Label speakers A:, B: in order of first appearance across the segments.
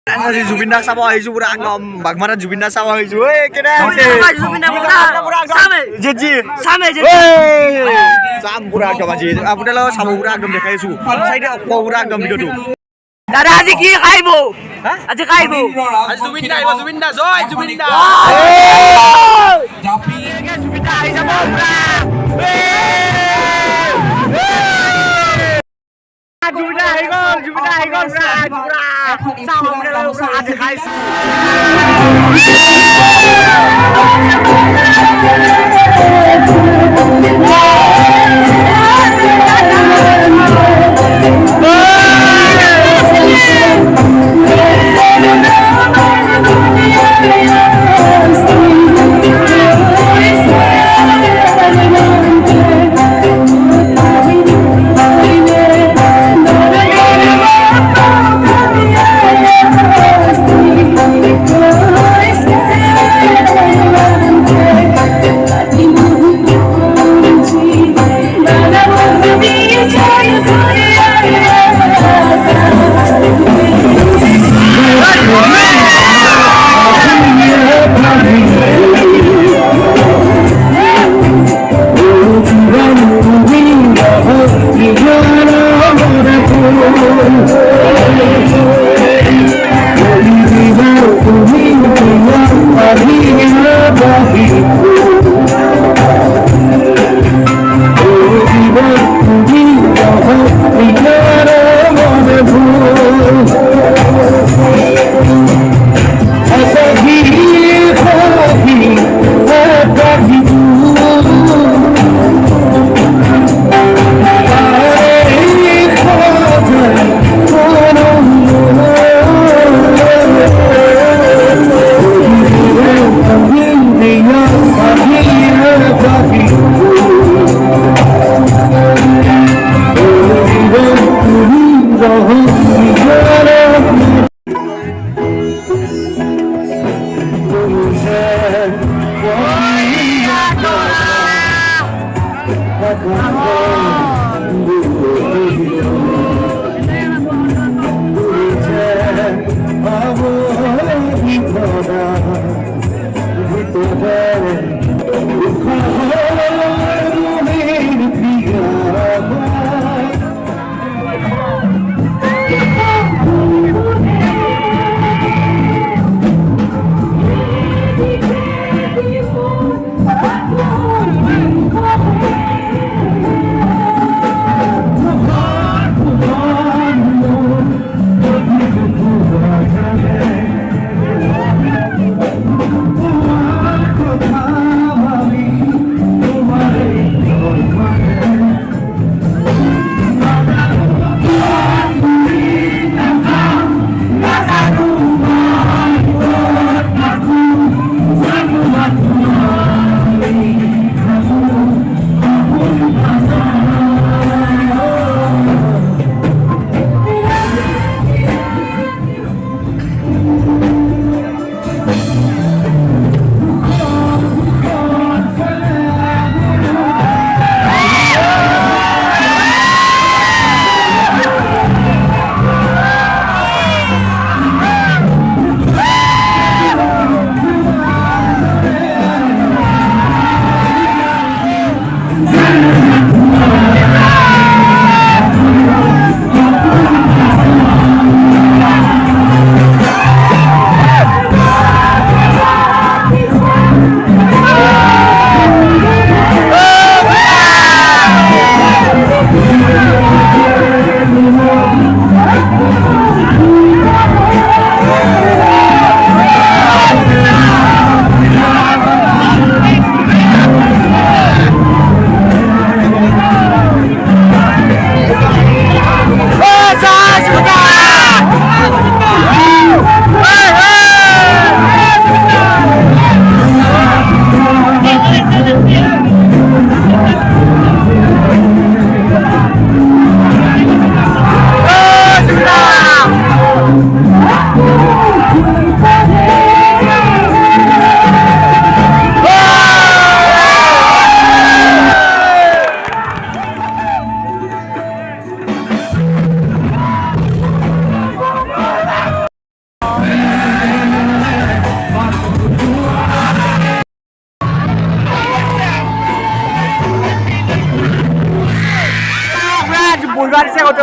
A: আজি জুবিনদাক চাব আহিছো পুৰা একদম বাগমাৰাত জুবিনদাক চাব আহিছো ঐ কেনে চাম পুৰা একদম আজি আপোনালোকক চাব পুৰা একদম দেখাইছো চাইডে পুৰা একদম ভিডিঅ'টো
B: দাদা আজি কি খাইব আজি খাইব
A: আজি জুবিনদা আহিব জুবিনদা জয় জুবিনদা
B: জুবিনদা আহি যাব পুৰা জুবিনদা আহি গ'ল পুৰা চাম আপোনালোকক আজি খাইছো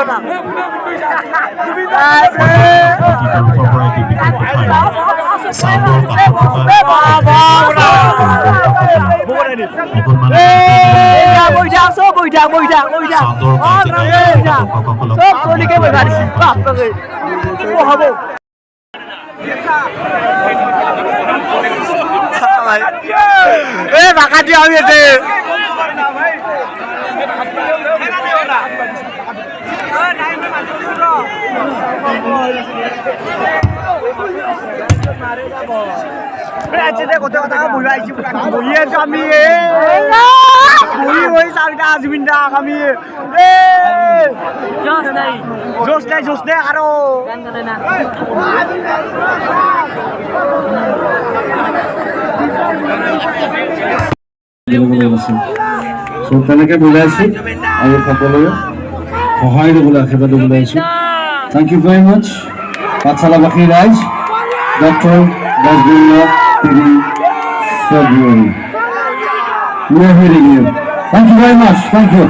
B: ভিডিওটা ভাষা দিয়া হৈ আছে কত কথা বহি আছো বহি আছো আমি বহি বহি চাবিটা জুবিন দা আমি জোশ নাই আরো
C: তেনেকে বুজাইছো আৰু সকলোৱে সহায় দিবলৈ আশীৰ্বাদ দিবলৈ আহিছোঁ থেংক ইউ ভেৰি মাছ পাঠশালাবাসী ৰাইজ ডক্টৰ দাসগুৰিয়া 3 February we are hearing you thank you very much thank you